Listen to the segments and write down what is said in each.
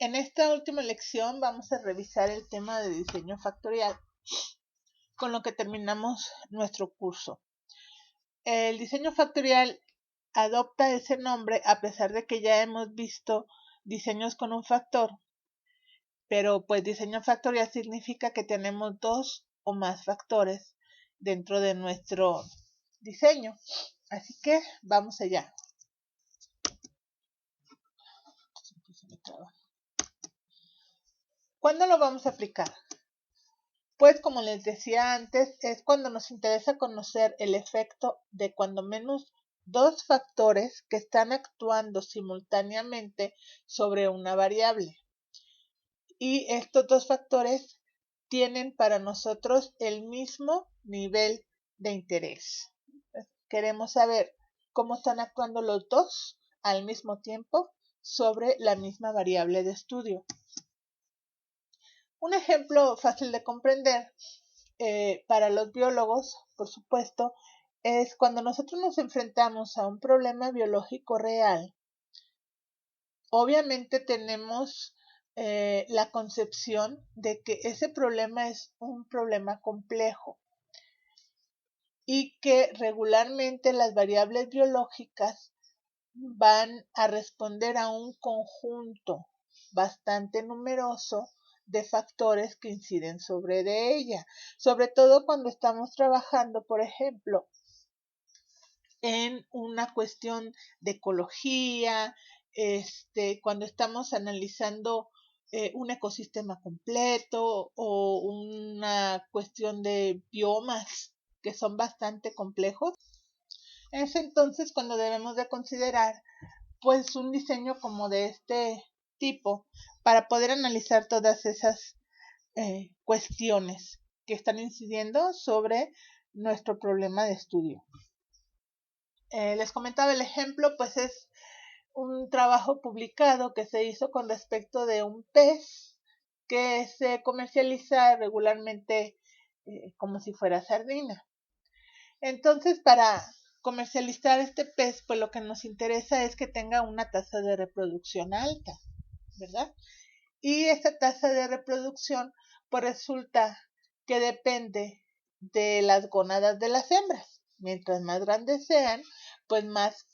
En esta última lección vamos a revisar el tema de diseño factorial, con lo que terminamos nuestro curso. El diseño factorial adopta ese nombre a pesar de que ya hemos visto diseños con un factor, pero pues diseño factorial significa que tenemos dos o más factores dentro de nuestro diseño. Así que vamos allá. ¿Cuándo lo vamos a aplicar? Pues como les decía antes, es cuando nos interesa conocer el efecto de cuando menos dos factores que están actuando simultáneamente sobre una variable. Y estos dos factores tienen para nosotros el mismo nivel de interés. Queremos saber cómo están actuando los dos al mismo tiempo sobre la misma variable de estudio. Un ejemplo fácil de comprender para los biólogos, por supuesto, es cuando nosotros nos enfrentamos a un problema biológico real. Obviamente tenemos la concepción de que ese problema es un problema complejo y que regularmente las variables biológicas van a responder a un conjunto bastante numeroso de factores que inciden sobre de ella, sobre todo cuando estamos trabajando, por ejemplo, en una cuestión de ecología, cuando estamos analizando un ecosistema completo o una cuestión de biomas que son bastante complejos. Es entonces cuando debemos de considerar pues un diseño como de este tipo para poder analizar todas esas cuestiones que están incidiendo sobre nuestro problema de estudio. Les comentaba el ejemplo, pues es un trabajo publicado que se hizo con respecto de un pez que se comercializa regularmente como si fuera sardina. Entonces, para comercializar este pez, pues lo que nos interesa es que tenga una tasa de reproducción alta, ¿verdad? Y esta tasa de reproducción, pues resulta que depende de las gónadas de las hembras. Mientras más grandes sean, pues más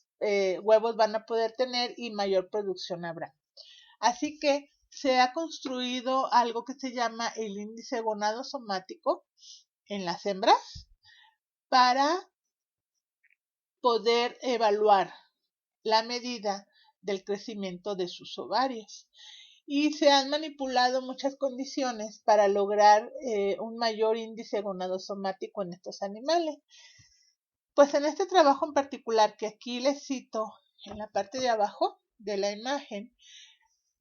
huevos van a poder tener y mayor producción habrá. Así que se ha construido algo que se llama el índice gonadosomático en las hembras para poder evaluar la medida del crecimiento de sus ovarios. Y se han manipulado muchas condiciones para lograr un mayor índice gonadosomático en estos animales. Pues en este trabajo en particular, que aquí les cito en la parte de abajo de la imagen,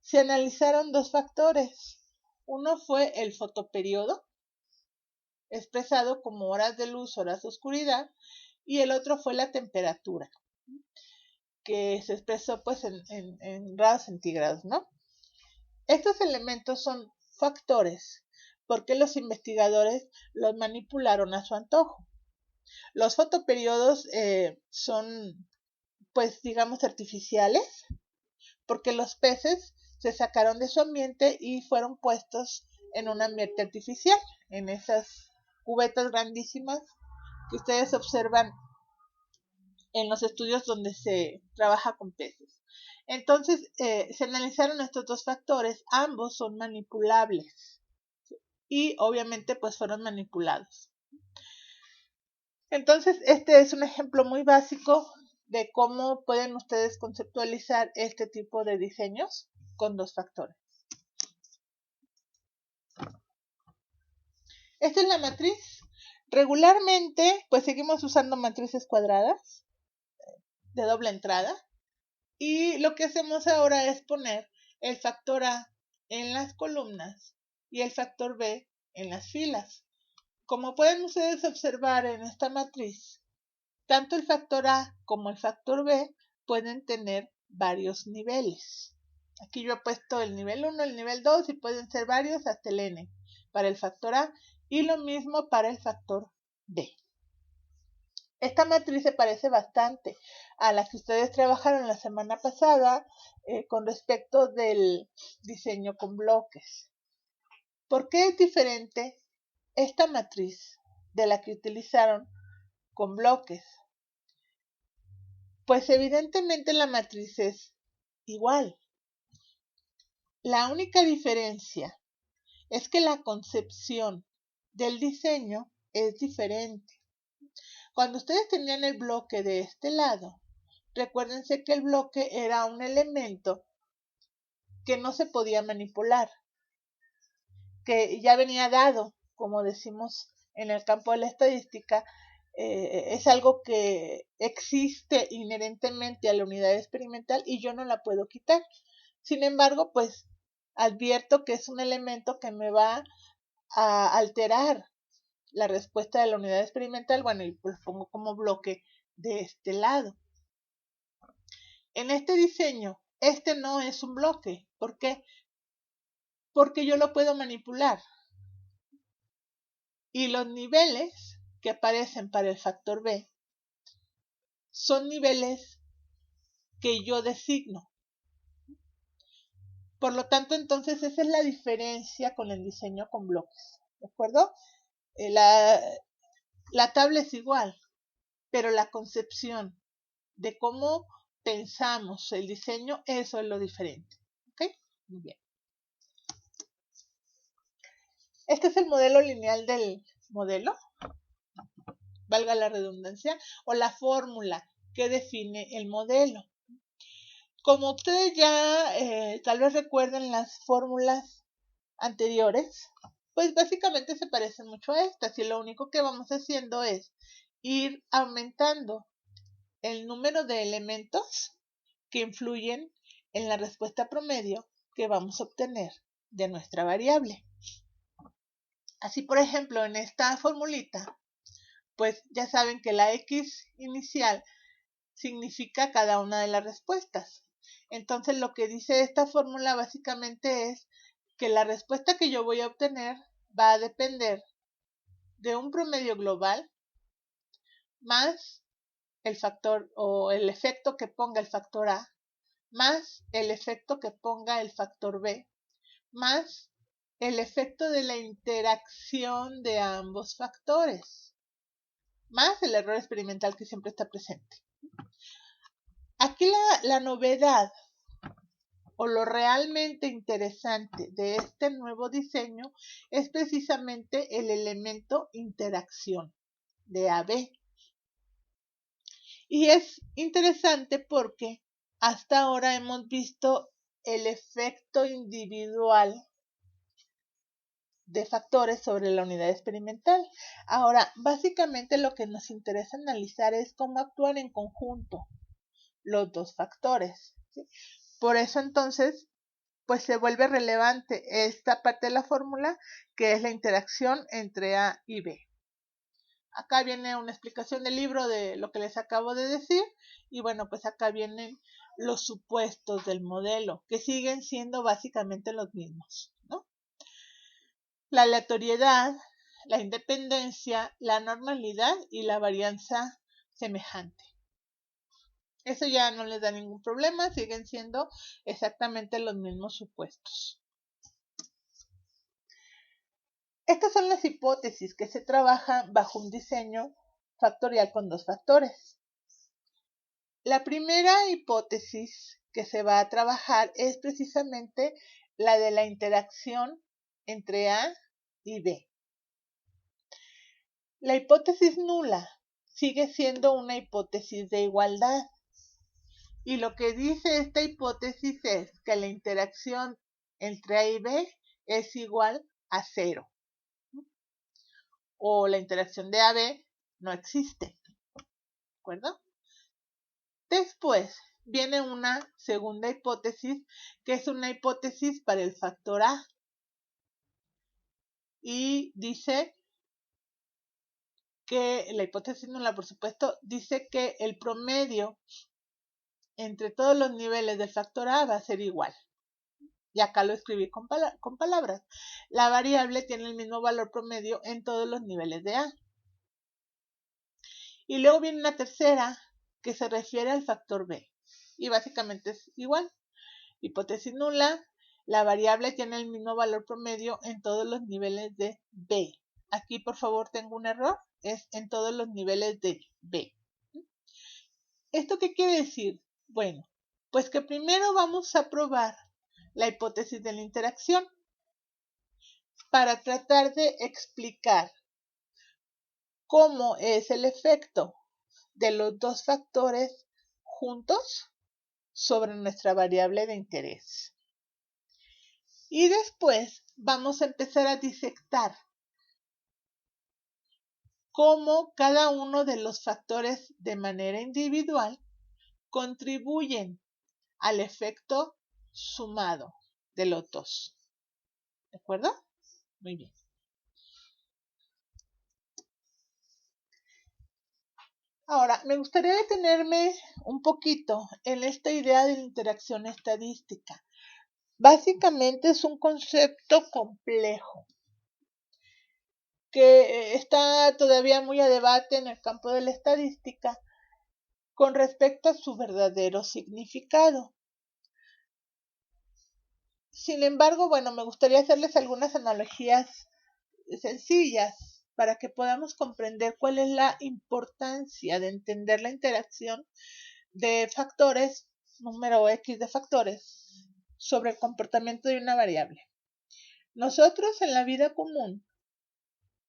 se analizaron dos factores. Uno fue el fotoperiodo, expresado como horas de luz, horas de oscuridad, y el otro fue la temperatura, que se expresó pues en grados centígrados, ¿no? Estos elementos son factores porque los investigadores los manipularon a su antojo. Los fotoperiodos son, pues digamos, artificiales porque los peces se sacaron de su ambiente y fueron puestos en un ambiente artificial, en esas cubetas grandísimas que ustedes observan en los estudios donde se trabaja con peces. Entonces, se analizaron estos dos factores, ambos son manipulables y obviamente pues fueron manipulados. Entonces, este es un ejemplo muy básico de cómo pueden ustedes conceptualizar este tipo de diseños con dos factores. Esta es la matriz. Regularmente, pues seguimos usando matrices cuadradas de doble entrada. Y lo que hacemos ahora es poner el factor A en las columnas y el factor B en las filas. Como pueden ustedes observar en esta matriz, tanto el factor A como el factor B pueden tener varios niveles. Aquí yo he puesto el nivel 1, el nivel 2 y pueden ser varios hasta el N para el factor A y lo mismo para el factor B. Esta matriz se parece bastante a la que ustedes trabajaron la semana pasada con respecto del diseño con bloques. ¿Por qué es diferente esta matriz de la que utilizaron con bloques? Pues evidentemente la matriz es igual. La única diferencia es que la concepción del diseño es diferente. Cuando ustedes tenían el bloque de este lado, recuérdense que el bloque era un elemento que no se podía manipular, que ya venía dado, como decimos en el campo de la estadística, es algo que existe inherentemente a la unidad experimental y yo no la puedo quitar. Sin embargo, pues advierto que es un elemento que me va a alterar la respuesta de la unidad experimental, bueno, y pues pongo como bloque de este lado. En este diseño, este no es un bloque. ¿Por qué? Porque yo lo puedo manipular. Y los niveles que aparecen para el factor B son niveles que yo designo. Por lo tanto, entonces esa es la diferencia con el diseño con bloques. ¿De acuerdo? La tabla es igual, pero la concepción de cómo pensamos el diseño, eso es lo diferente. ¿Ok? Muy bien. Este es el modelo lineal del modelo, valga la redundancia, o la fórmula que define el modelo. Como ustedes ya tal vez recuerden las fórmulas anteriores, pues básicamente se parecen mucho a estas y lo único que vamos haciendo es ir aumentando el número de elementos que influyen en la respuesta promedio que vamos a obtener de nuestra variable. Así, por ejemplo, en esta formulita, pues ya saben que la X inicial significa cada una de las respuestas. Entonces, lo que dice esta fórmula básicamente es que la respuesta que yo voy a obtener va a depender de un promedio global más el factor o el efecto que ponga el factor A, más el efecto que ponga el factor B, más el efecto de la interacción de ambos factores, más el error experimental que siempre está presente. Aquí la novedad o lo realmente interesante de este nuevo diseño es precisamente el elemento interacción de AB. Y es interesante porque hasta ahora hemos visto el efecto individual de factores sobre la unidad experimental. Ahora, básicamente lo que nos interesa analizar es cómo actúan en conjunto los dos factores, ¿sí? Por eso entonces, pues se vuelve relevante esta parte de la fórmula que es la interacción entre A y B. Acá viene una explicación del libro de lo que les acabo de decir y bueno, pues acá vienen los supuestos del modelo que siguen siendo básicamente los mismos, ¿no? La aleatoriedad, la independencia, la normalidad y la varianza semejante. Eso ya no les da ningún problema, siguen siendo exactamente los mismos supuestos. Estas son las hipótesis que se trabajan bajo un diseño factorial con dos factores. La primera hipótesis que se va a trabajar es precisamente la de la interacción entre A y B. La hipótesis nula sigue siendo una hipótesis de igualdad. Y lo que dice esta hipótesis es que la interacción entre A y B es igual a 0. O la interacción de AB no existe. ¿De acuerdo? Después viene una segunda hipótesis que es una hipótesis para el factor A. Y dice que la hipótesis nula, por supuesto, dice que el promedio entre todos los niveles del factor A va a ser igual. Y acá lo escribí con palabras. La variable tiene el mismo valor promedio en todos los niveles de A. Y luego viene una tercera que se refiere al factor B. Y básicamente es igual. Hipótesis nula, la variable tiene el mismo valor promedio en todos los niveles de B. Aquí por favor tengo un error, es en todos los niveles de B. ¿Esto qué quiere decir? Bueno, pues que primero vamos a probar la hipótesis de la interacción para tratar de explicar cómo es el efecto de los dos factores juntos sobre nuestra variable de interés. Y después vamos a empezar a disectar cómo cada uno de los factores de manera individual contribuyen al efecto sumado de los dos. ¿De acuerdo? Muy bien. Ahora, me gustaría detenerme un poquito en esta idea de la interacción estadística. Básicamente es un concepto complejo que está todavía muy a debate en el campo de la estadística con respecto a su verdadero significado. Sin embargo, bueno, me gustaría hacerles algunas analogías sencillas para que podamos comprender cuál es la importancia de entender la interacción de factores, número X de factores, sobre el comportamiento de una variable. Nosotros en la vida común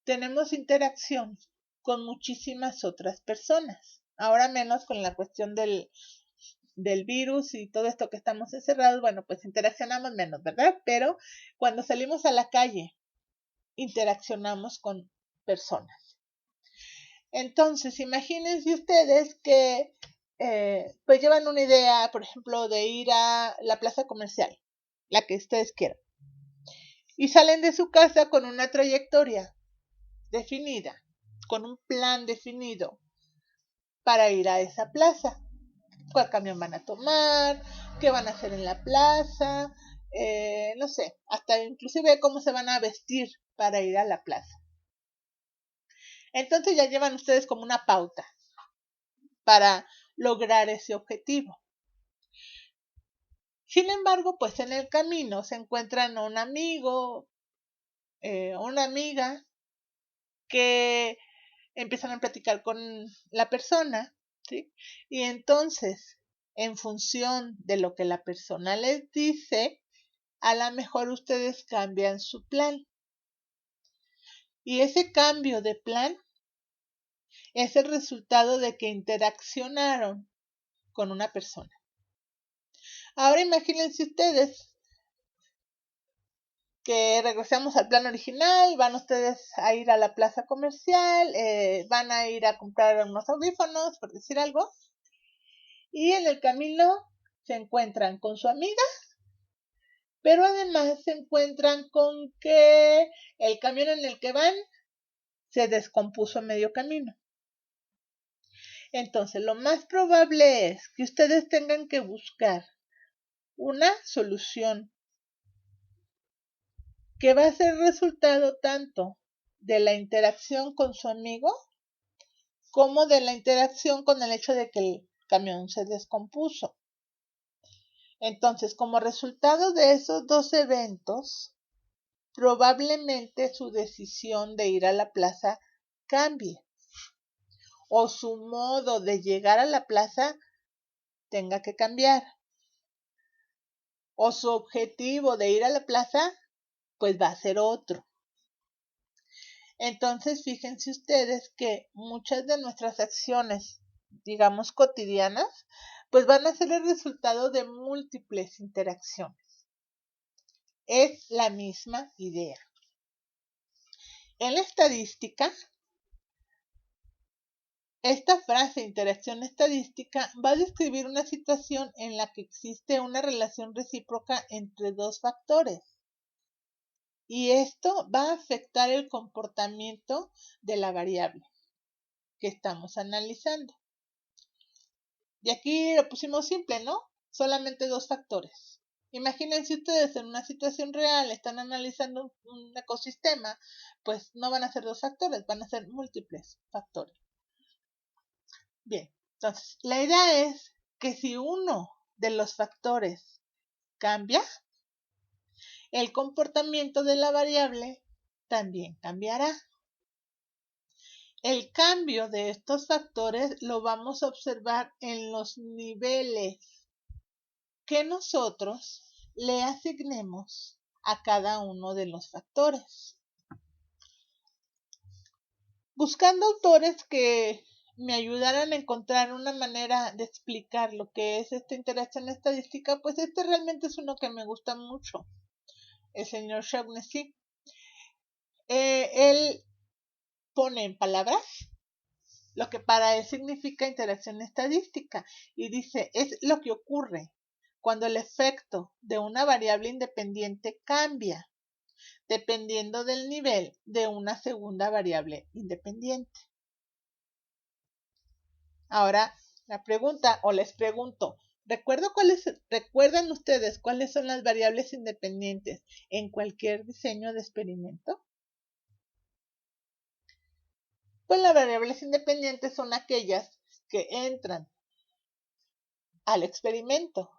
tenemos interacción con muchísimas otras personas, ahora menos con la cuestión del virus y todo esto que estamos encerrados, bueno, pues interaccionamos menos, ¿verdad? Pero cuando salimos a la calle, interaccionamos con personas. Entonces, imagínense ustedes que pues llevan una idea, por ejemplo, de ir a la plaza comercial, la que ustedes quieran, y salen de su casa con una trayectoria definida, con un plan definido para ir a esa plaza. ¿Cuál camión van a tomar? ¿Qué van a hacer en la plaza? No sé, hasta inclusive cómo se van a vestir para ir a la plaza. Entonces ya llevan ustedes como una pauta para lograr ese objetivo. Sin embargo, pues en el camino se encuentran un amigo, una amiga que empiezan a platicar con la persona, ¿sí? Y entonces, en función de lo que la persona les dice, a lo mejor ustedes cambian su plan. Y ese cambio de plan es el resultado de que interaccionaron con una persona. Ahora imagínense ustedes que regresamos al plan original, van ustedes a ir a la plaza comercial, van a ir a comprar unos audífonos, por decir algo, y en el camino se encuentran con su amiga, pero además se encuentran con que el camión en el que van se descompuso a medio camino. Entonces, lo más probable es que ustedes tengan que buscar una solución que va a ser resultado tanto de la interacción con su amigo como de la interacción con el hecho de que el camión se descompuso. Entonces, como resultado de esos dos eventos, probablemente su decisión de ir a la plaza cambie o su modo de llegar a la plaza tenga que cambiar o su objetivo de ir a la plaza pues va a ser otro. Entonces, fíjense ustedes que muchas de nuestras acciones, digamos cotidianas, pues van a ser el resultado de múltiples interacciones. Es la misma idea. En la estadística, esta frase interacción estadística va a describir una situación en la que existe una relación recíproca entre dos factores. Y esto va a afectar el comportamiento de la variable que estamos analizando. Y aquí lo pusimos simple, ¿no? Solamente dos factores. Imagínense ustedes en una situación real, están analizando un ecosistema, pues no van a ser dos factores, van a ser múltiples factores. Bien, entonces la idea es que si uno de los factores cambia, el comportamiento de la variable también cambiará. El cambio de estos factores lo vamos a observar en los niveles que nosotros le asignemos a cada uno de los factores. Buscando autores que me ayudaran a encontrar una manera de explicar lo que es esta interacción estadística, pues este realmente es uno que me gusta mucho, el señor Shaughnessy. Él pone en palabras lo que para él significa interacción estadística y dice, es lo que ocurre cuando el efecto de una variable independiente cambia dependiendo del nivel de una segunda variable independiente. Ahora, la pregunta o les pregunto, ¿recuerdan ustedes cuáles son las variables independientes en cualquier diseño de experimento? Pues las variables independientes son aquellas que entran al experimento.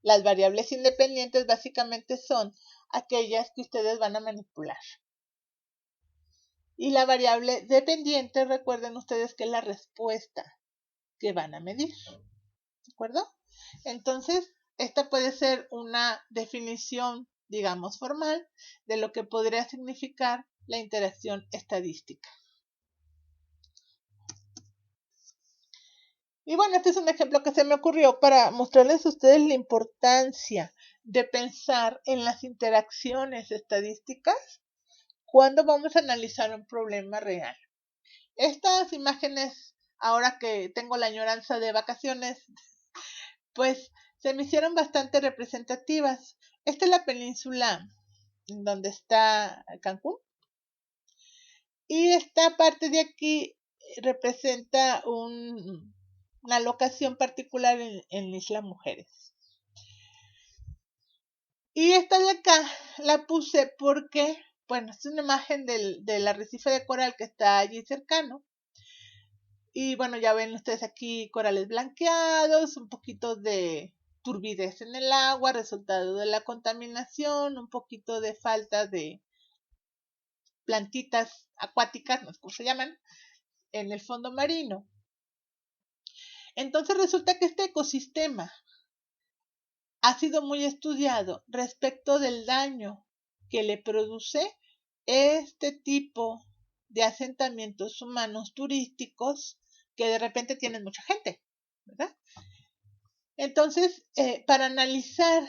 Las variables independientes básicamente son aquellas que ustedes van a manipular. Y la variable dependiente, recuerden ustedes que es la respuesta que van a medir. ¿De acuerdo? Entonces, esta puede ser una definición, digamos, formal de lo que podría significar la interacción estadística. Y bueno, este es un ejemplo que se me ocurrió para mostrarles a ustedes la importancia de pensar en las interacciones estadísticas cuando vamos a analizar un problema real. Estas imágenes, ahora que tengo la añoranza de vacaciones, pues se me hicieron bastante representativas. Esta es la península donde está Cancún. Y esta parte de aquí representa una locación particular en Isla Mujeres. Y esta de acá la puse porque, bueno, es una imagen del arrecife de coral que está allí cercano. Y bueno, ya ven ustedes aquí corales blanqueados, un poquito de turbidez en el agua, resultado de la contaminación, un poquito de falta de plantitas acuáticas, no sé cómo se llaman, en el fondo marino. Entonces resulta que este ecosistema ha sido muy estudiado respecto del daño que le produce este tipo de asentamientos humanos turísticos que de repente tienen mucha gente, ¿verdad? Entonces, para analizar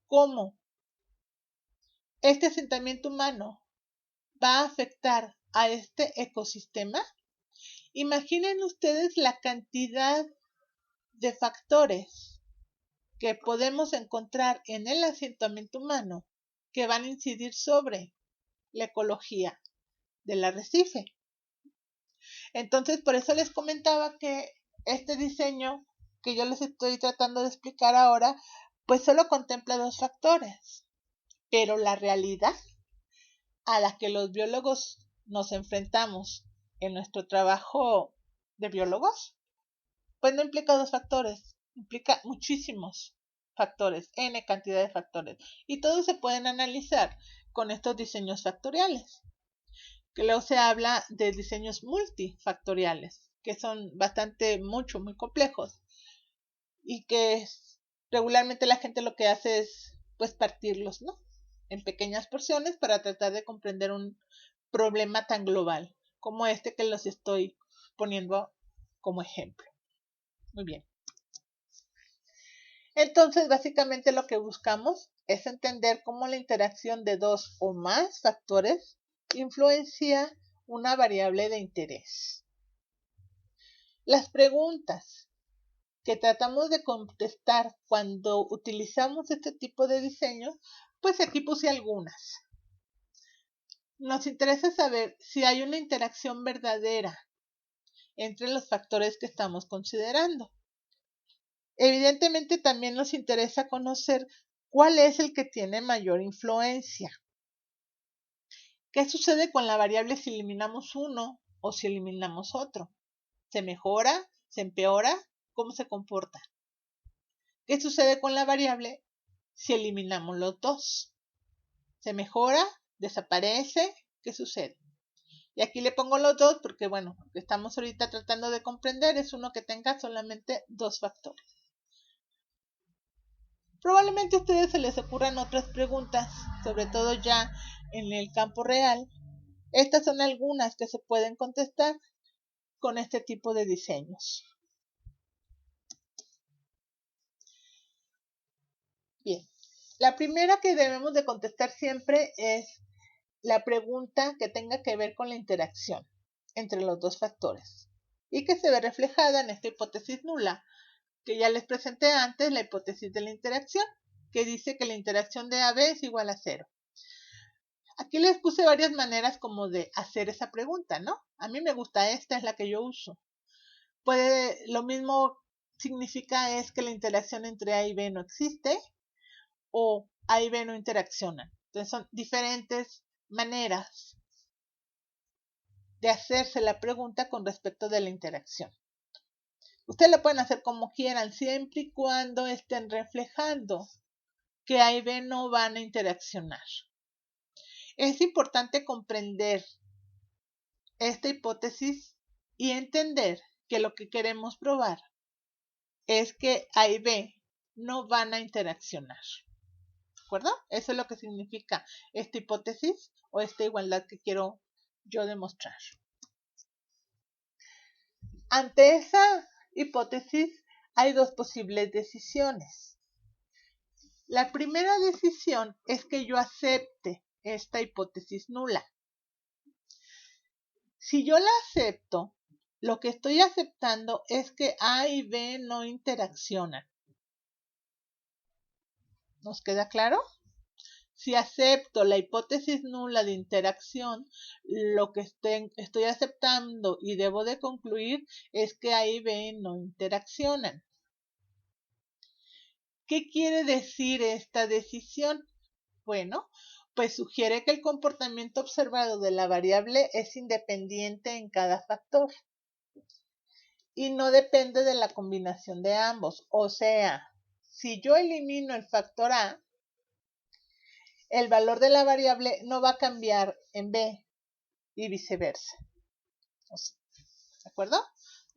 cómo este asentamiento humano va a afectar a este ecosistema, imaginen ustedes la cantidad de factores que podemos encontrar en el asentamiento humano que van a incidir sobre la ecología del arrecife. Entonces, por eso les comentaba que este diseño que yo les estoy tratando de explicar ahora, pues solo contempla dos factores, pero la realidad a la que los biólogos nos enfrentamos en nuestro trabajo de biólogos, pues no implica dos factores, implica muchísimos factores, n cantidad de factores, y todos se pueden analizar con estos diseños factoriales. Que luego se habla de diseños multifactoriales, que son muy complejos, y que regularmente la gente lo que hace es pues partirlos, ¿no? En pequeñas porciones para tratar de comprender un problema tan global como este que los estoy poniendo como ejemplo. Muy bien. Entonces, básicamente lo que buscamos es entender cómo la interacción de dos o más factores influencia una variable de interés. Las preguntas que tratamos de contestar cuando utilizamos este tipo de diseño, pues aquí puse algunas. Nos interesa saber si hay una interacción verdadera entre los factores que estamos considerando. Evidentemente también nos interesa conocer cuál es el que tiene mayor influencia. ¿Qué sucede con la variable si eliminamos uno o si eliminamos otro? ¿Se mejora? ¿Se empeora? ¿Cómo se comporta? ¿Qué sucede con la variable si eliminamos los dos? ¿Se mejora? ¿Desaparece? ¿Qué sucede? Y aquí le pongo los dos porque, bueno, lo que estamos ahorita tratando de comprender es uno que tenga solamente dos factores. Probablemente a ustedes se les ocurran otras preguntas, sobre todo ya en el campo real. Estas son algunas que se pueden contestar con este tipo de diseños. Bien, la primera que debemos de contestar siempre es la pregunta que tenga que ver con la interacción entre los dos factores y que se ve reflejada en esta hipótesis nula que ya les presenté antes, la hipótesis de la interacción, que dice que la interacción de AB es igual a 0. Aquí les puse varias maneras como de hacer esa pregunta, ¿no? A mí me gusta esta, es la que yo uso. Lo mismo significa es que la interacción entre A y B no existe o A y B no interaccionan. Entonces son diferentes maneras de hacerse la pregunta con respecto de la interacción. Ustedes lo pueden hacer como quieran, siempre y cuando estén reflejando que A y B no van a interaccionar. Es importante comprender esta hipótesis y entender que lo que queremos probar es que A y B no van a interaccionar. ¿De acuerdo? Eso es lo que significa esta hipótesis o esta igualdad que quiero yo demostrar. Ante esa hipótesis hay dos posibles decisiones. La primera decisión es que yo acepte esta hipótesis nula. Si yo la acepto, lo que estoy aceptando es que A y B no interaccionan. ¿Nos queda claro? Si acepto la hipótesis nula de interacción, lo que estoy aceptando y debo de concluir es que A y B no interaccionan. ¿Qué quiere decir esta decisión? Bueno, pues sugiere que el comportamiento observado de la variable es independiente en cada factor y no depende de la combinación de ambos. O sea, si yo elimino el factor A, el valor de la variable no va a cambiar en B y viceversa. ¿De acuerdo?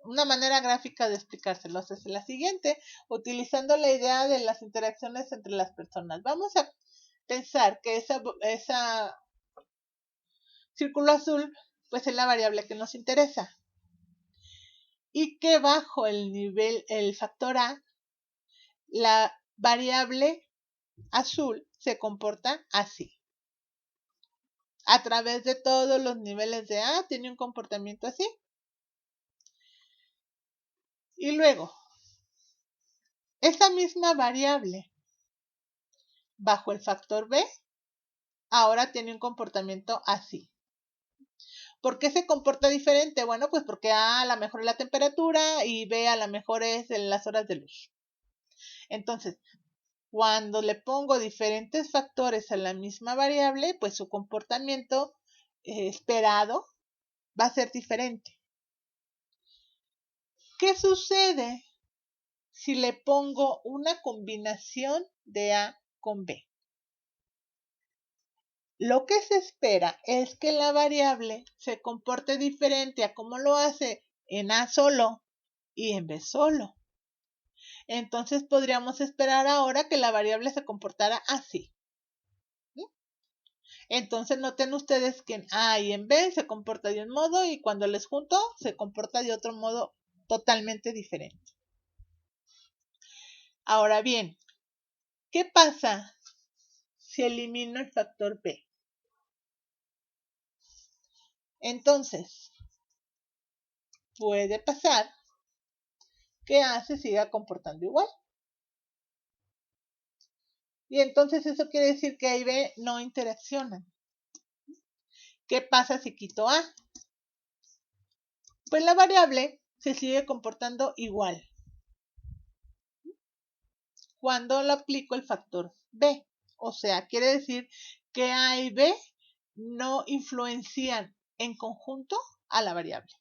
Una manera gráfica de explicárselo es la siguiente, utilizando la idea de las interacciones entre las personas. Vamos a pensar que esa círculo azul pues es la variable que nos interesa y que bajo el factor A, la variable azul se comporta así. A través de todos los niveles de A tiene un comportamiento así. Y luego, esa misma variable bajo el factor B ahora tiene un comportamiento así. ¿Por qué se comporta diferente? Bueno, pues porque A lo mejor es la temperatura y B a lo mejor es en las horas de luz. Entonces, cuando le pongo diferentes factores a la misma variable, pues su comportamiento esperado va a ser diferente. ¿Qué sucede si le pongo una combinación de A con B? Lo que se espera es que la variable se comporte diferente a cómo lo hace en A solo y en B solo. Entonces podríamos esperar ahora que la variable se comportara así. ¿Sí? Entonces noten ustedes que en A y en B se comporta de un modo y cuando les junto se comporta de otro modo totalmente diferente. Ahora bien, ¿qué pasa si elimino el factor B? Entonces, puede pasar que A se siga comportando igual. Y entonces eso quiere decir que A y B no interaccionan. ¿Qué pasa si quito A? Pues la variable se sigue comportando igual cuando lo aplico el factor B. O sea, quiere decir que A y B no influencian en conjunto a la variable.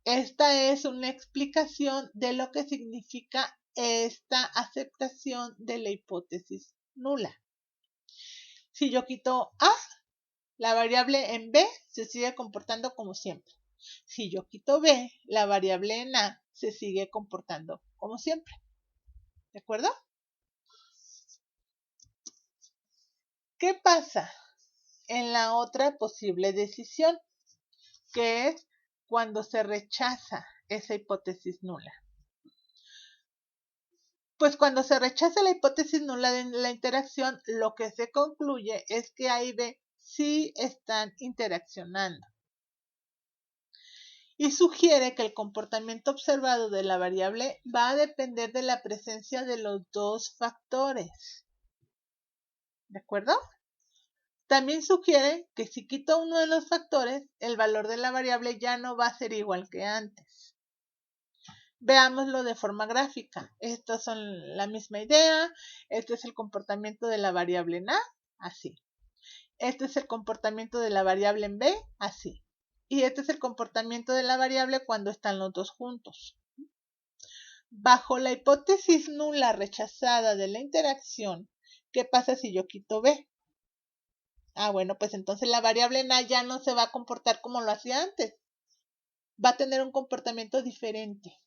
esta es una explicación de lo que significa esta aceptación de la hipótesis nula. Si yo quito A, la variable en B se sigue comportando como siempre. Si yo quito B, la variable en A se sigue comportando como siempre. ¿De acuerdo? ¿Qué pasa en la otra posible decisión? Que es cuando se rechaza esa hipótesis nula. Pues cuando se rechaza la hipótesis nula de la interacción, lo que se concluye es que A y B sí están interaccionando. Y sugiere que el comportamiento observado de la variable va a depender de la presencia de los dos factores. ¿De acuerdo? También sugiere que si quito uno de los factores, el valor de la variable ya no va a ser igual que antes. Veámoslo de forma gráfica. Estas son la misma idea. Este es el comportamiento de la variable en A, así. Este es el comportamiento de la variable en B, así. Y este es el comportamiento de la variable cuando están los dos juntos. Bajo la hipótesis nula rechazada de la interacción, ¿qué pasa si yo quito B? Bueno, pues entonces la variable en A ya no se va a comportar como lo hacía antes. Va a tener un comportamiento diferente,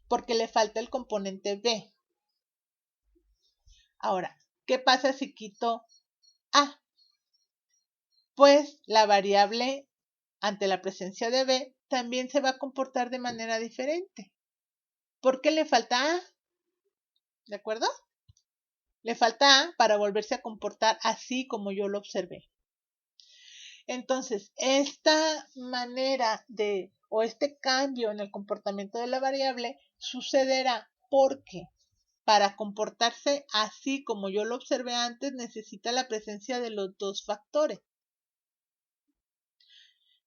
porque le falta el componente B. Ahora, ¿qué pasa si quito A? Pues la variable ante la presencia de B también se va a comportar de manera diferente. ¿Por qué le falta A? ¿De acuerdo? Le falta A para volverse a comportar así como yo lo observé. Entonces, esta manera o este cambio en el comportamiento de la variable sucederá porque para comportarse así como yo lo observé antes necesita la presencia de los dos factores.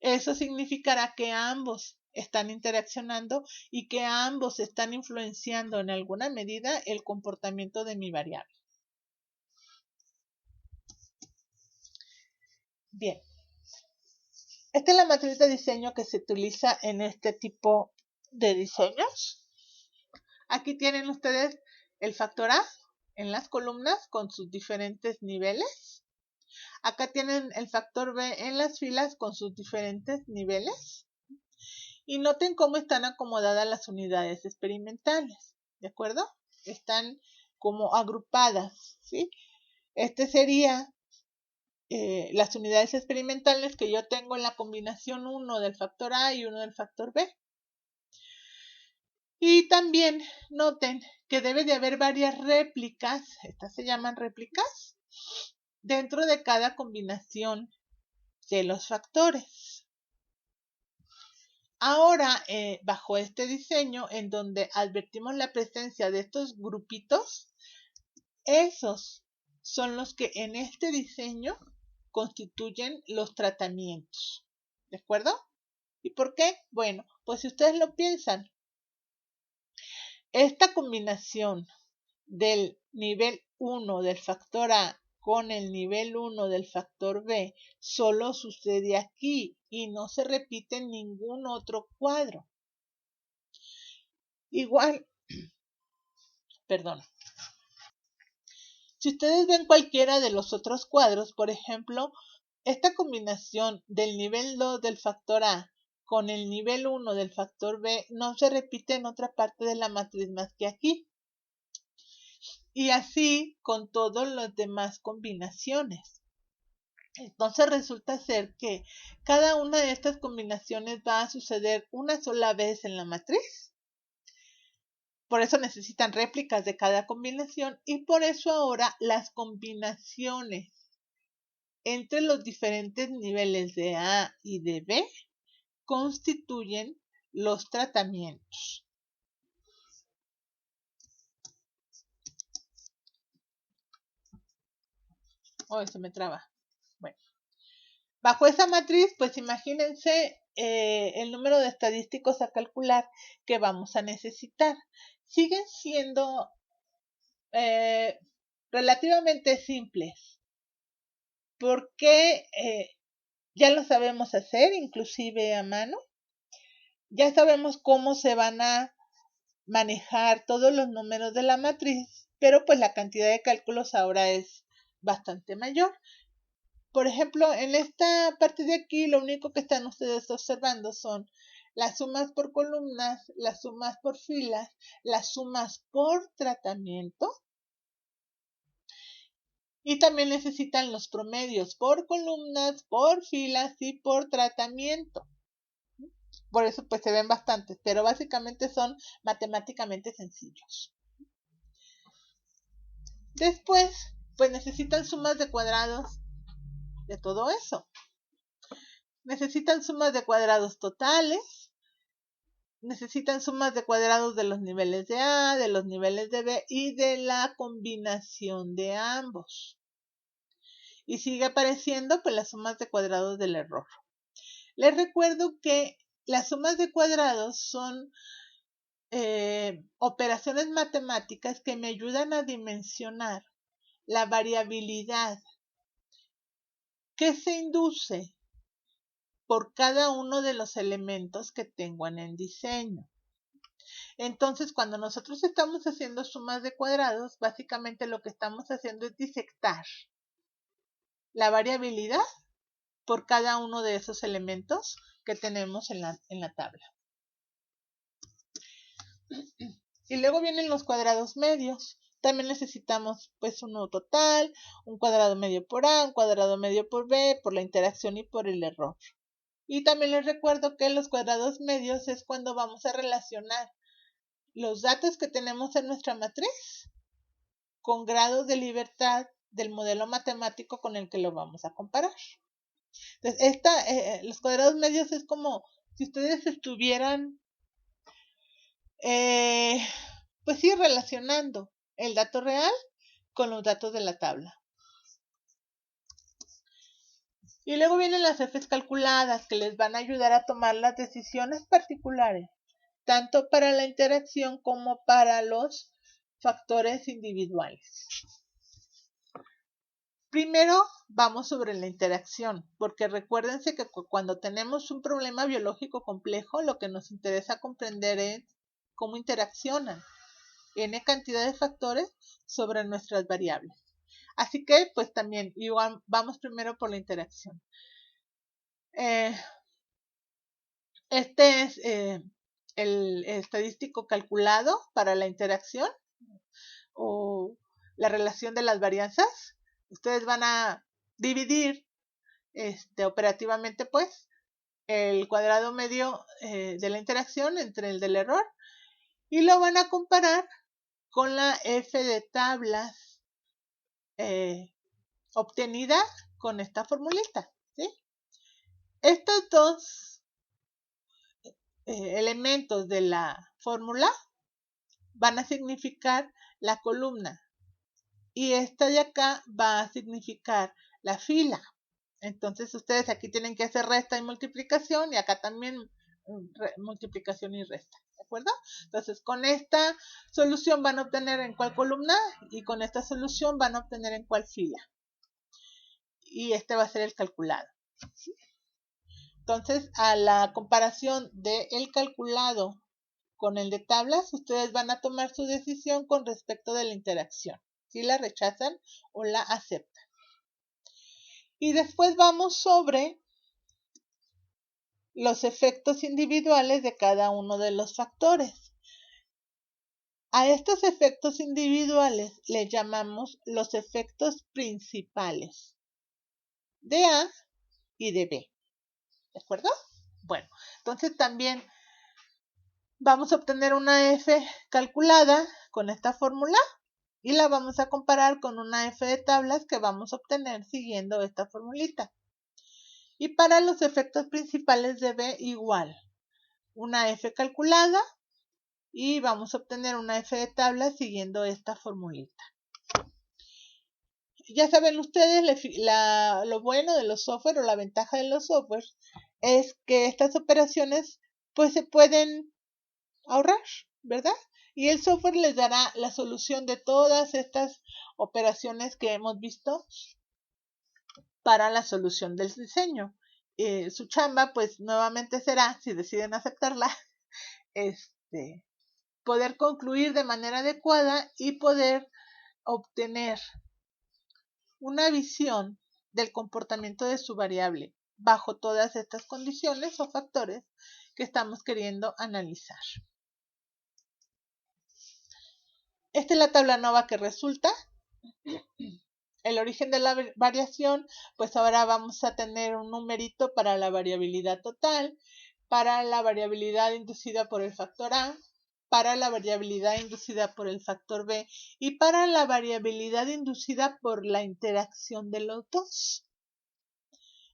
Eso significará que ambos están interaccionando y que ambos están influenciando en alguna medida el comportamiento de mi variable. Bien. Esta es la matriz de diseño que se utiliza en este tipo de diseños. Aquí tienen ustedes el factor A en las columnas con sus diferentes niveles. Acá tienen el factor B en las filas con sus diferentes niveles. Y noten cómo están acomodadas las unidades experimentales. ¿De acuerdo? Están como agrupadas. ¿Sí? Este sería las unidades experimentales que yo tengo en la combinación 1 del factor A y 1 del factor B. Y también noten que debe de haber varias réplicas, estas se llaman réplicas, dentro de cada combinación de los factores. Ahora, bajo este diseño, en donde advertimos la presencia de estos grupitos, esos son los que en este diseño constituyen los tratamientos. ¿De acuerdo? ¿Y por qué? Bueno, pues si ustedes lo piensan, esta combinación del nivel 1 del factor A con el nivel 1 del factor B solo sucede aquí y no se repite en ningún otro cuadro. Igual, perdón. Si ustedes ven cualquiera de los otros cuadros, por ejemplo, esta combinación del nivel 2 del factor A con el nivel 1 del factor B no se repite en otra parte de la matriz más que aquí. Y así con todas las demás combinaciones. Entonces resulta ser que cada una de estas combinaciones va a suceder una sola vez en la matriz. Por eso necesitan réplicas de cada combinación y por eso ahora las combinaciones entre los diferentes niveles de A y de B constituyen los tratamientos. Se me traba. Bueno. Bajo esa matriz, pues imagínense el número de estadísticos a calcular que vamos a necesitar. Siguen siendo relativamente simples porque ya lo sabemos hacer, inclusive a mano. Ya sabemos cómo se van a manejar todos los números de la matriz, pero pues la cantidad de cálculos ahora es bastante mayor. Por ejemplo, en esta parte de aquí, lo único que están ustedes observando son las sumas por columnas, las sumas por filas, las sumas por tratamiento. Y también necesitan los promedios por columnas, por filas y por tratamiento. Por eso pues se ven bastantes, pero básicamente son matemáticamente sencillos. Después, pues necesitan sumas de cuadrados de todo eso. Necesitan sumas de cuadrados totales, necesitan sumas de cuadrados de los niveles de A, de los niveles de B y de la combinación de ambos. Y sigue apareciendo pues las sumas de cuadrados del error. Les recuerdo que las sumas de cuadrados son operaciones matemáticas que me ayudan a dimensionar la variabilidad que se induce por cada uno de los elementos que tengo en el diseño. Entonces, cuando nosotros estamos haciendo sumas de cuadrados, básicamente lo que estamos haciendo es disectar la variabilidad por cada uno de esos elementos que tenemos en la tabla. Y luego vienen los cuadrados medios. También necesitamos pues uno total, un cuadrado medio por A, un cuadrado medio por B, por la interacción y por el error. Y también les recuerdo que los cuadrados medios es cuando vamos a relacionar los datos que tenemos en nuestra matriz con grados de libertad del modelo matemático con el que lo vamos a comparar. Entonces, los cuadrados medios es como si ustedes estuvieran pues sí, relacionando el dato real con los datos de la tabla. Y luego vienen las Fs calculadas que les van a ayudar a tomar las decisiones particulares, tanto para la interacción como para los factores individuales. Primero vamos sobre la interacción, porque recuérdense que cuando tenemos un problema biológico complejo, lo que nos interesa comprender es cómo interaccionan n cantidad de factores sobre nuestras variables. Así que, pues también vamos primero por la interacción. Este es el estadístico calculado para la interacción o la relación de las varianzas. Ustedes van a dividir operativamente, pues, el cuadrado medio de la interacción entre el del error y lo van a comparar con la F de tablas obtenida con esta formulita, ¿sí? Estos dos elementos de la fórmula van a significar la columna y esta de acá va a significar la fila. Entonces ustedes aquí tienen que hacer resta y multiplicación y acá también multiplicación y resta, ¿de acuerdo? Entonces con esta solución van a obtener en cuál columna y con esta solución van a obtener en cuál fila. Y este va a ser el calculado. Entonces, a la comparación del calculado con el de tablas, ustedes van a tomar su decisión con respecto de la interacción, si la rechazan o la aceptan. Y después vamos sobre los efectos individuales de cada uno de los factores. A estos efectos individuales les llamamos los efectos principales de A y de B. ¿De acuerdo? Bueno, entonces también vamos a obtener una F calculada con esta fórmula y la vamos a comparar con una F de tablas que vamos a obtener siguiendo esta formulita. Y para los efectos principales de B igual, una F calculada y vamos a obtener una F de tablas siguiendo esta formulita. Ya saben ustedes, lo bueno de los software o la ventaja de los software es que estas operaciones pues se pueden ahorrar, ¿verdad? Y el software les dará la solución de todas estas operaciones que hemos visto para la solución del diseño. Su chamba, pues nuevamente será, si deciden aceptarla, poder concluir de manera adecuada y poder obtener una visión del comportamiento de su variable bajo todas estas condiciones o factores que estamos queriendo analizar. Esta es la tabla ANOVA que resulta. El origen de la variación, pues ahora vamos a tener un numerito para la variabilidad total, para la variabilidad inducida por el factor A, para la variabilidad inducida por el factor B y para la variabilidad inducida por la interacción de los dos.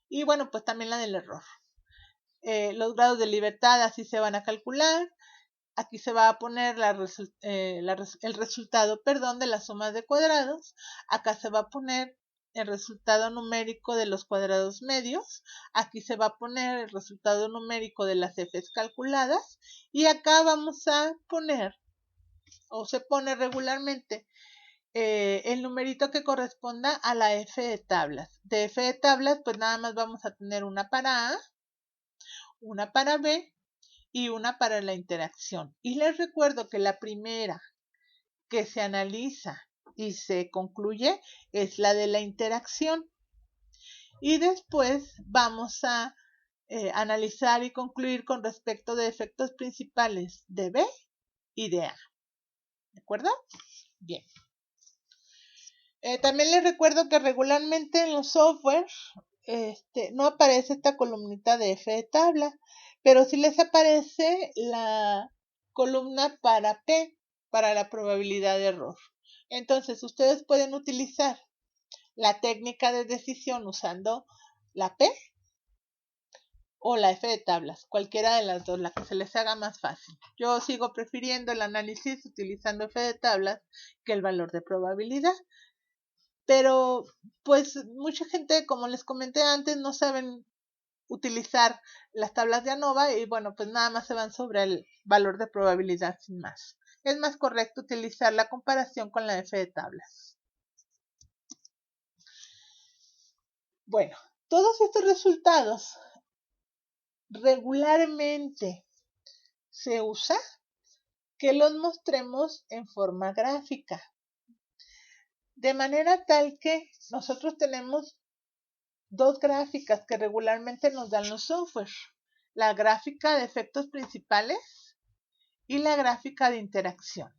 Y bueno, pues también la del error. Los grados de libertad así se van a calcular. Aquí se va a poner el resultado de la suma de cuadrados. Acá se va a poner el resultado numérico de los cuadrados medios. Aquí se va a poner el resultado numérico de las f's calculadas. Y acá vamos a poner, o se pone regularmente, el numerito que corresponda a la f de tablas. De f de tablas, pues nada más vamos a tener una para A, una para B y una para la interacción. Y les recuerdo que la primera que se analiza y se concluye es la de la interacción. Y después vamos a analizar y concluir con respecto de efectos principales de B y de A. ¿De acuerdo? Bien. También les recuerdo que regularmente en los software no aparece esta columnita de F de tabla, pero sí les aparece la columna para P, para la probabilidad de error. Entonces, ustedes pueden utilizar la técnica de decisión usando la P o la F de tablas, cualquiera de las dos, la que se les haga más fácil. Yo sigo prefiriendo el análisis utilizando F de tablas que el valor de probabilidad. Pero pues mucha gente, como les comenté antes, no saben utilizar las tablas de ANOVA y bueno, pues nada más se van sobre el valor de probabilidad sin más. Es más correcto utilizar la comparación con la F de tablas. Bueno, todos estos resultados regularmente se usa que los mostremos en forma gráfica. De manera tal que nosotros tenemos dos gráficas que regularmente nos dan los software. La gráfica de efectos principales y la gráfica de interacción.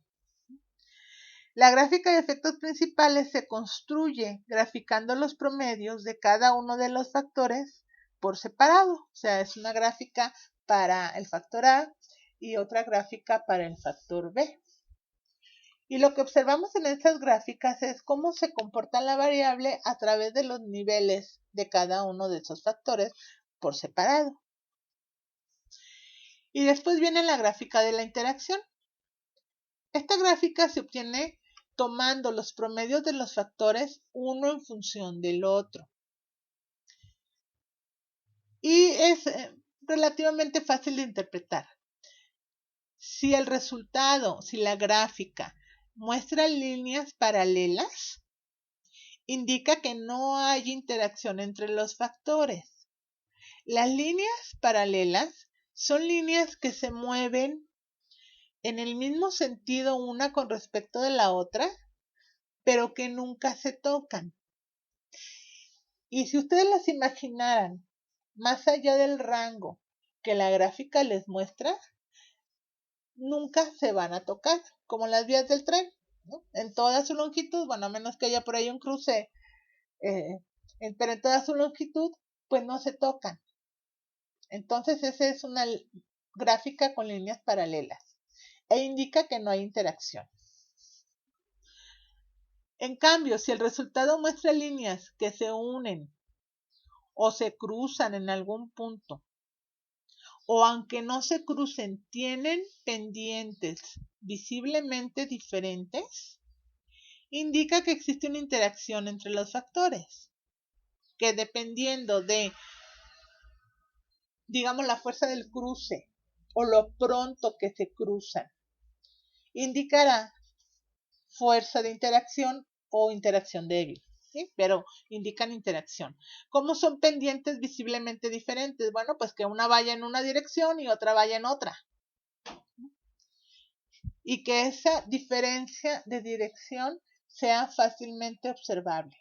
La gráfica de efectos principales se construye graficando los promedios de cada uno de los factores por separado. O sea, es una gráfica para el factor A y otra gráfica para el factor B. Y lo que observamos en estas gráficas es cómo se comporta la variable a través de los niveles de cada uno de esos factores por separado. Y después viene la gráfica de la interacción. Esta gráfica se obtiene tomando los promedios de los factores uno en función del otro. Y es relativamente fácil de interpretar. Si el resultado, si la gráfica muestra líneas paralelas, indica que no hay interacción entre los factores. Las líneas paralelas son líneas que se mueven en el mismo sentido una con respecto de la otra, pero que nunca se tocan. Y si ustedes las imaginaran más allá del rango que la gráfica les muestra, nunca se van a tocar, como las vías del tren, ¿no? En toda su longitud, bueno, a menos que haya por ahí un cruce, pero en toda su longitud, pues no se tocan. Entonces, esa es una gráfica con líneas paralelas e indica que no hay interacción. En cambio, si el resultado muestra líneas que se unen o se cruzan en algún punto, o aunque no se crucen, tienen pendientes visiblemente diferentes, indica que existe una interacción entre los factores, que dependiendo de, digamos, la fuerza del cruce o lo pronto que se cruzan, indicará fuerza de interacción o interacción débil, ¿sí? Pero indican interacción. ¿Cómo son pendientes visiblemente diferentes? Bueno, pues que una vaya en una dirección y otra vaya en otra. y que esa diferencia de dirección sea fácilmente observable.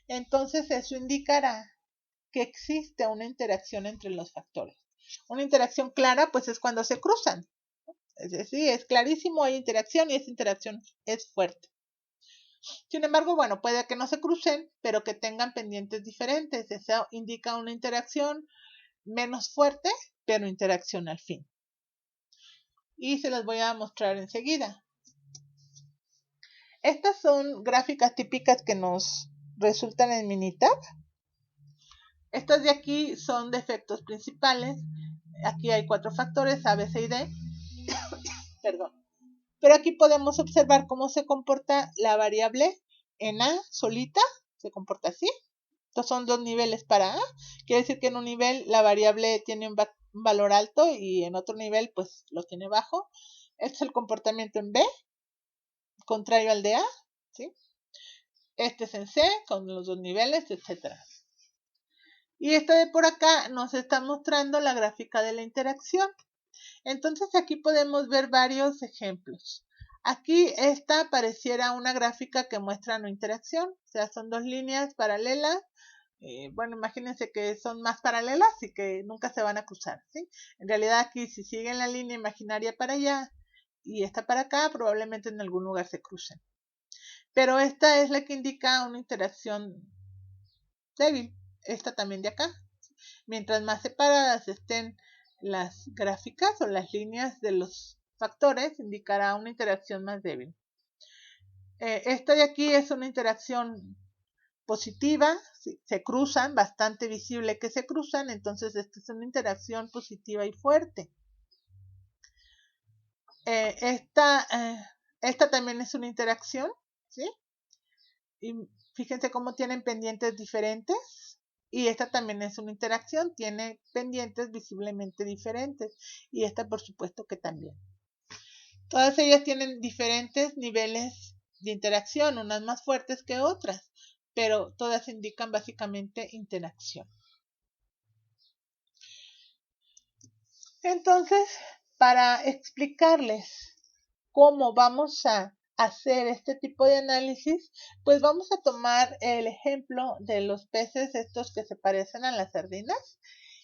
Entonces eso indicará que existe una interacción entre los factores. Una interacción clara pues es cuando se cruzan. Es decir, es clarísimo, hay interacción y esa interacción es fuerte. Sin embargo, bueno, puede que no se crucen, pero que tengan pendientes diferentes. Eso indica una interacción menos fuerte, pero interacción al fin. Y se las voy a mostrar enseguida. Estas son gráficas típicas que nos resultan en Minitab. Estas de aquí son de efectos principales. Aquí hay 4 factores, A, B, C y D. Perdón. Pero aquí podemos observar cómo se comporta la variable en A solita. Se comporta así. Estos son 2 niveles para A. Quiere decir que en un nivel la variable tiene un valor alto y en otro nivel pues lo tiene bajo. Este es el comportamiento en B, contrario al de A. ¿Sí? Este es en C, con los 2 niveles, etc. Y esta de por acá nos está mostrando la gráfica de la interacción. Entonces aquí podemos ver varios ejemplos. Aquí esta pareciera una gráfica que muestra no interacción, o sea, son 2 líneas paralelas. Bueno, imagínense que son más paralelas y que nunca se van a cruzar, ¿sí? En realidad aquí si siguen la línea imaginaria para allá y esta para acá, probablemente en algún lugar se crucen. Pero esta es la que indica una interacción débil, esta también de acá. Mientras más separadas estén las gráficas o las líneas de los factores, indicará una interacción más débil. Esta de aquí es una interacción positiva, se cruzan, bastante visible que se cruzan, entonces esta es una interacción positiva y fuerte. Esta también es una interacción, ¿sí? Y fíjense cómo tienen pendientes diferentes. Y esta también es una interacción, tiene pendientes visiblemente diferentes. Y esta por supuesto que también. Todas ellas tienen diferentes niveles de interacción, unas más fuertes que otras, pero todas indican básicamente interacción. Entonces, para explicarles cómo vamos a hacer este tipo de análisis, pues vamos a tomar el ejemplo de los peces estos que se parecen a las sardinas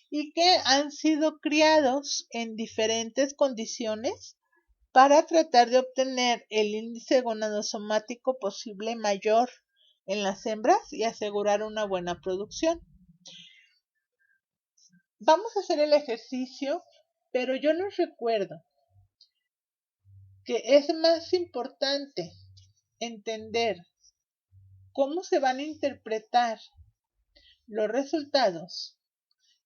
y que han sido criados en diferentes condiciones para tratar de obtener el índice gonadosomático posible mayor en las hembras y asegurar una buena producción. Vamos a hacer el ejercicio, pero yo les recuerdo que es más importante entender cómo se van a interpretar los resultados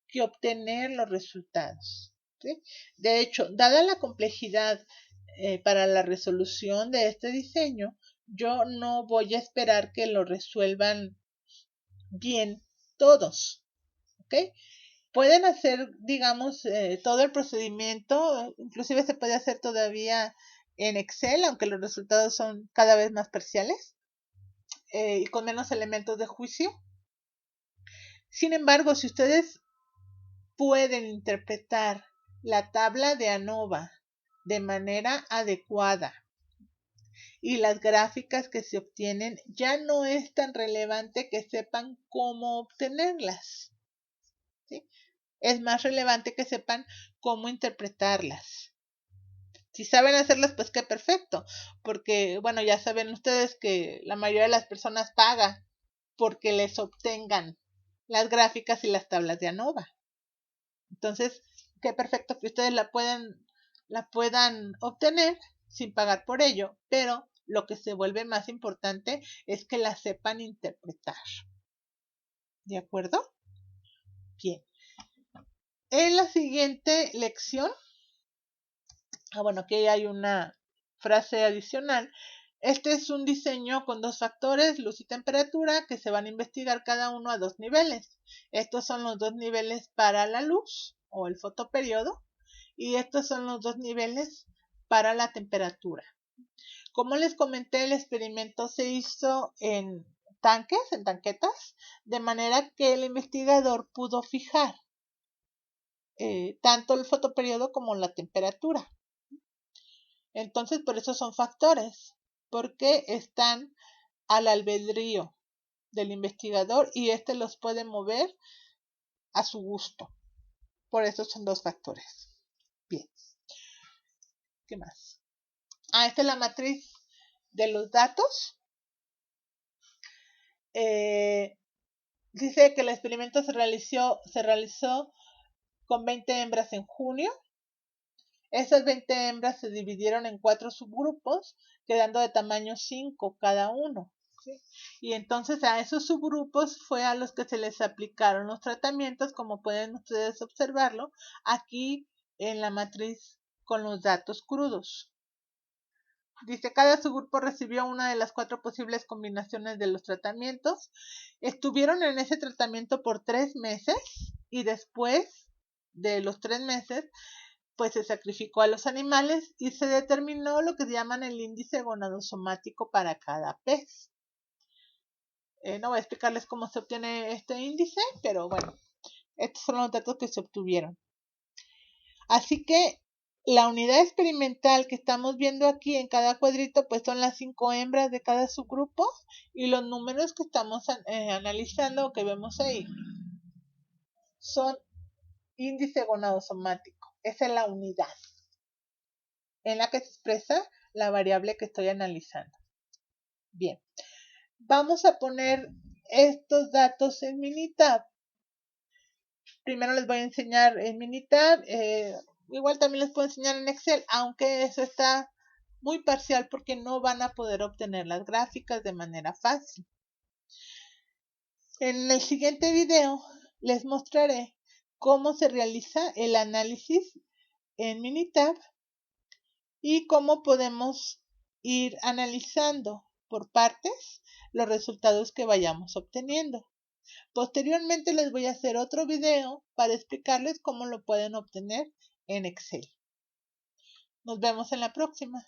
que obtener los resultados, ¿sí? De hecho, dada la complejidad para la resolución de este diseño, yo no voy a esperar que lo resuelvan bien todos, ¿ok? Pueden hacer, digamos, todo el procedimiento, inclusive se puede hacer todavía en Excel, aunque los resultados son cada vez más parciales y con menos elementos de juicio. Sin embargo, si ustedes pueden interpretar la tabla de ANOVA de manera adecuada y las gráficas que se obtienen, ya no es tan relevante que sepan cómo obtenerlas, ¿sí? Es más relevante que sepan cómo interpretarlas. Si saben hacerlas, pues qué perfecto, porque bueno, ya saben ustedes que la mayoría de las personas paga porque les obtengan las gráficas y las tablas de ANOVA. Entonces, qué perfecto que ustedes la puedan obtener sin pagar por ello, pero lo que se vuelve más importante es que la sepan interpretar. ¿De acuerdo? Bien. En la siguiente lección, bueno, aquí hay una frase adicional. Este es un diseño con 2 factores, luz y temperatura, que se van a investigar cada uno a 2 niveles. Estos son los 2 niveles para la luz o el fotoperiodo y estos son los 2 niveles para la temperatura. Como les comenté, el experimento se hizo en tanques, en tanquetas, de manera que el investigador pudo fijar tanto el fotoperiodo como la temperatura. Entonces, por eso son factores, porque están al albedrío del investigador y éste los puede mover a su gusto. Por eso son 2 factores. Bien. ¿Qué más? Esta es la matriz de los datos. Dice que el experimento se realizó con 20 hembras en junio. Esas 20 hembras se dividieron en 4 subgrupos, quedando de tamaño 5 cada uno. ¿Sí? Y entonces a esos subgrupos fue a los que se les aplicaron los tratamientos, como pueden ustedes observarlo aquí en la matriz con los datos crudos. Dice, cada subgrupo recibió una de las 4 posibles combinaciones de los tratamientos. Estuvieron en ese tratamiento por 3 meses y después de los 3 meses pues se sacrificó a los animales y se determinó lo que llaman el índice gonadosomático para cada pez. No voy a explicarles cómo se obtiene este índice, pero bueno, estos son los datos que se obtuvieron. Así que la unidad experimental que estamos viendo aquí en cada cuadrito, pues son las 5 hembras de cada subgrupo y los números que estamos analizando o que vemos ahí son índice gonadosomático. Esa es la unidad en la que se expresa la variable que estoy analizando. Bien, vamos a poner estos datos en Minitab. Primero les voy a enseñar en Minitab, igual también les puedo enseñar en Excel, aunque eso está muy parcial porque no van a poder obtener las gráficas de manera fácil. En el siguiente video les mostraré cómo se realiza el análisis en Minitab y cómo podemos ir analizando por partes los resultados que vayamos obteniendo. Posteriormente les voy a hacer otro video para explicarles cómo lo pueden obtener en Excel. Nos vemos en la próxima.